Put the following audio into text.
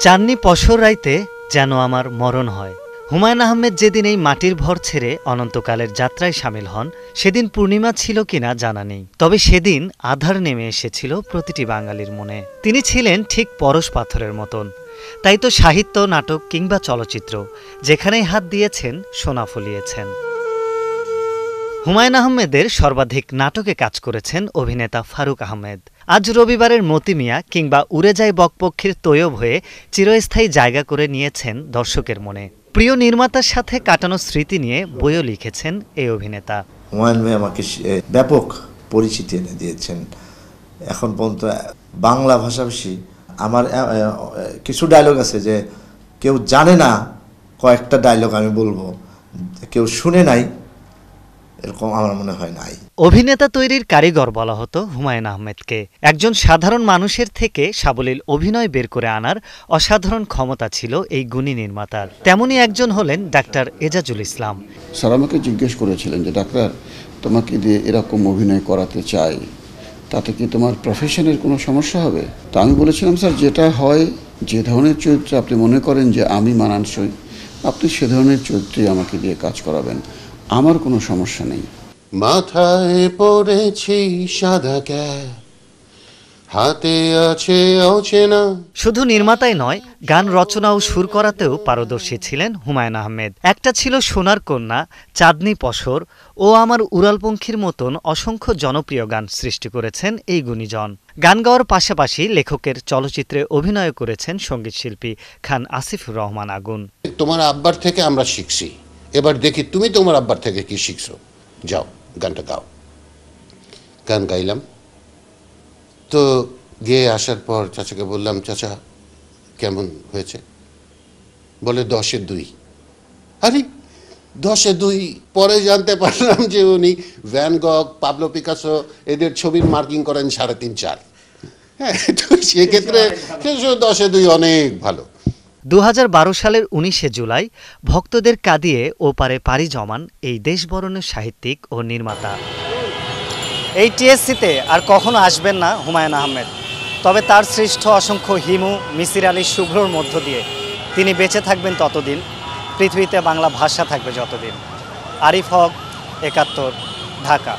চাঁদনি পশর রাইতে যেন আমার মরণ হয়। হুমায়ুন আহমেদ যেদিন এই মাটির ভর ছেড়ে অনন্তকালের যাত্রায় সামিল হন, সেদিন পূর্ণিমা ছিল কিনা জানা নেই, তবে সেদিন আঁধার নেমে এসেছিল প্রতিটি বাঙালির মনে। তিনি ছিলেন ঠিক পরশ পাথরের মতন। তাই তো সাহিত্য, নাটক কিংবা চলচ্চিত্র যেখানেই হাত দিয়েছেন সোনা ফলিয়েছেন। হুমায়ুন আহমেদের সর্বাধিক নাটকে কাজ করেছেন অভিনেতা ফারুক আহমেদ। আজ রবিবারের মতি মিয়া কিংবা উড়ে যায় বকপক্ষীর তৈয়ব হয়ে চিরস্থায়ী জায়গা করে নিয়েছেন দর্শকের মনে। প্রিয় নির্মাতার সাথে কাটানো স্মৃতি নিয়ে বইও লিখেছেন এই অভিনেতা। হুমায়ুন ভাই আমাকে ব্যাপক পরিচিতি এনে দিয়েছেন। এখন পর্যন্ত বাংলা ভাষাভাষী আমার কিছু ডায়লগ আছে যে কেউ জানে না, কয়েকটা ডায়লগ আমি বলবো, কেউ শুনে নাই, এরকম আমার মনে হয় নাই। অভিনেতা তৈরির কারিগর বলা হতো হুমায়ুন আহমেদকে। একজন সাধারণ মানুষের থেকে সাবলীল অভিনয় বের করে আনার অসাধারণ ক্ষমতা ছিল এই গুণী নির্মাতার। তেমনই একজন হলেন ডাক্তার এজাজুল ইসলাম। স্যার আমাকে জিজ্ঞেস করেছিলেন যে ডাক্তার, তোমাকে দিয়ে এরকম অভিনয় করাতে চাই, তাতে কি তোমার প্রফেশনের কোনো সমস্যা হবে? তা আমি বলেছিলাম, স্যার যেটা হয়, যে ধরনের চরিত্রে আপনি মনে করেন যে আমি মানানসই, আপনি সে ধরনের চরিত্রে আমাকে দিয়ে কাজ করাবেন, আমার কোনো সমস্যা নেই। মাথায় পড়েছি সাদা ক্যাপ, হাতে আছে অচেনা। শুধু নির্মাতাই নয়, গান রচনা ও সুর করাতেও পারদর্শী ছিলেন হুমায়ুন আহমেদ। একটা ছিল সোনার কন্যা, চাঁদনি পশর ও আমার উড়ালপঙ্খীর মতন অসংখ্য জনপ্রিয় গান সৃষ্টি করেছেন এই গুণীজন। গান গাওয়ার পাশাপাশি লেখকের চলচ্চিত্রে অভিনয় করেছেন সঙ্গীতশিল্পী খান আসিফুর রহমান আগুন। তোমার আব্বার থেকে আমরা শিখছি, এবার দেখি তুমি তোমার আব্বার থেকে কি শিখছো। যাও গানটা গাও। গান গাইলাম তো, গিয়ে আসার পর চাচাকে বললাম, চাচা কেমন হয়েছে? বলে 10-এ 2। আরে 10-এ 2? পরে জানতে পারলাম যে উনি ভ্যান গগ, পাবলো পিকাসো এদের ছবির মার্কিং করেন 3.5-4। হ্যাঁ, তো সেক্ষেত্রে 10-এ 2 অনেক ভালো। 2012 সালের 19শে জুলাই ভক্তদের কাঁদিয়ে ওপারে পাড়ি জমান এই দেশবরণের সাহিত্যিক ও নির্মাতা। এই টিএসসিতে আর কখনো আসবেন না হুমায়ুন আহমেদ, তবে তার সৃষ্ট অসংখ্য হিমু, মিসির আলী শুভ্রর মধ্য দিয়ে তিনি বেঁচে থাকবেন ততদিন, পৃথিবীতে বাংলা ভাষা থাকবে যতদিন। আরিফ হক, 71, ঢাকা।